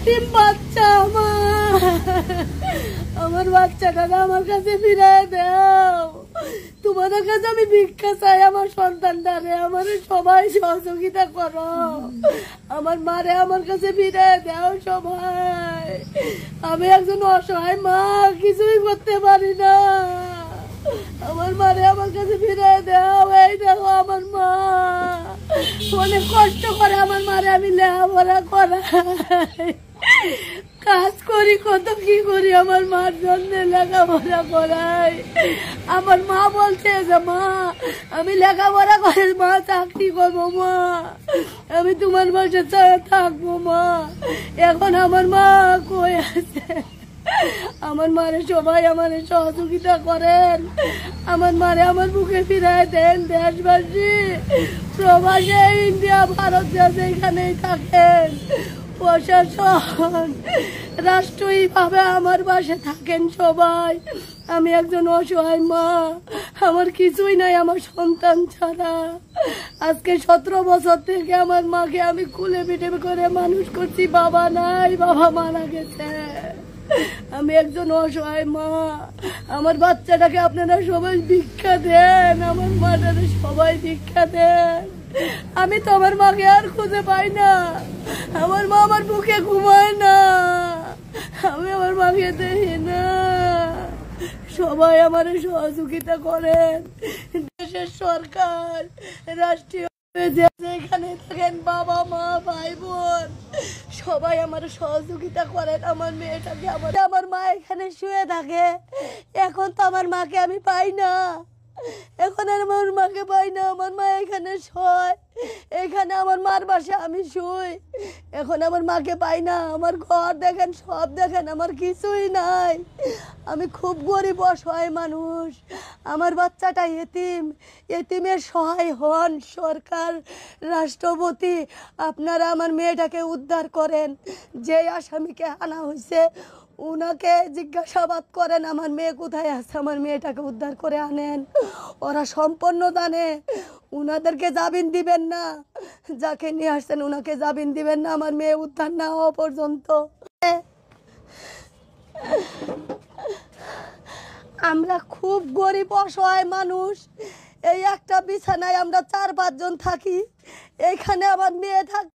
এতিম বাচ্চা আমার বাচ্চাটা আমার কাছে ফিরায় দাও। তোমাদের কাছে আমি ভিক্ষা চাই, আমার সন্তানটারে আমার সবাই সহযোগিতা করো। আমার মারে আমার কাছে ফিরায় দাও সবাই। আমি একজন অসহায় মা, কিছুই করতে পারি না। আমার মারে আমার কাছে ফিরায় দাও। এই দেখো আমার মা অনেক কষ্ট করে আমার মারে আমি লেখাপড়া করাই, কাজ করি, কত কি করি আমার মার জন্য লেখাপড়া করাই। আমার মা বলছে যে মা আমি লেখাপড়া করে মা চাকরি করবো মা, আমি তোমার বাসা থাকবো মা। এখন আমার মা কই আছে? আমার মারে সবাই আমার সহযোগিতা করেন, আমার মারে আমার বুকে ফিরায় দেন। দেশবাসী প্রবাসে ইন্ডিয়া ভারত যেখানেই থাকেন, প্রশাসন রাষ্ট্রীয়ভাবে আমার পাশে থাকেন সবাই। আমি একজন অসহায় মা, আমার কিছুই নাই আমার সন্তান ছাড়া। আজকে 17 বছর থেকে আমার মাকে আমি কুলে পিঠে করে মানুষ করছি। বাবা নাই, বাবা মারা গেছে। আমি একজন অসহায় মা, আমার বাচ্চাটাকে আপনারা সবাই ভিক্ষা দেন, আমার মাটারে সবাই ভিক্ষা দেন। আমি তো আমার মাকে আর খুঁজে পাই না, আমার মা আমার বুকে ঘুমায় না, আমি আমার মাকে দেখি না। সবাই আমার সহযোগিতা করেন, দেশের সরকার, রাষ্ট্রীয় যেখানে থাকেন বাবা মা ভাই বোন সবাই আমার সহযোগিতা করেন। আমার মেয়েটাকে আমার মা এখানে শুয়ে থাকে, এখন তো আমার মাকে আমি পাই না, এখন আর আমার মাকে পাই না। আমার মা এখানে শোয়, এখানে আমার মার বাসা আমি শুই, এখন আমার মাকে পাই না। আমার ঘর দেখেন, সব দেখেন, আমার কিছুই নাই। আমি খুব গরিব অসহায় মানুষ। আমার বাচ্চাটা এতিম, এতিমের সহায় হন সরকার, রাষ্ট্রপতি, আপনারা আমার মেয়েটাকে উদ্ধার করেন। যে আসামিকে আনা হয়েছে উনাকে জিজ্ঞাসাবাদ করেন আমার মেয়ে কোথায় আছে, আমার মেয়েটাকে উদ্ধার করে আনেন। ওরা সম্পন্ন জানে, উনাদেরকে জামিন দিবেন না, যাকে নিয়ে আসছেন উনাকে জামিন দিবেন না আমার মেয়ে উদ্ধার না হওয়া পর্যন্ত। আমরা খুব গরিব অসহায় মানুষ, এই একটা বিছানায় আমরা 4-5 জন থাকি। এখানে আমার মেয়ে থাকে।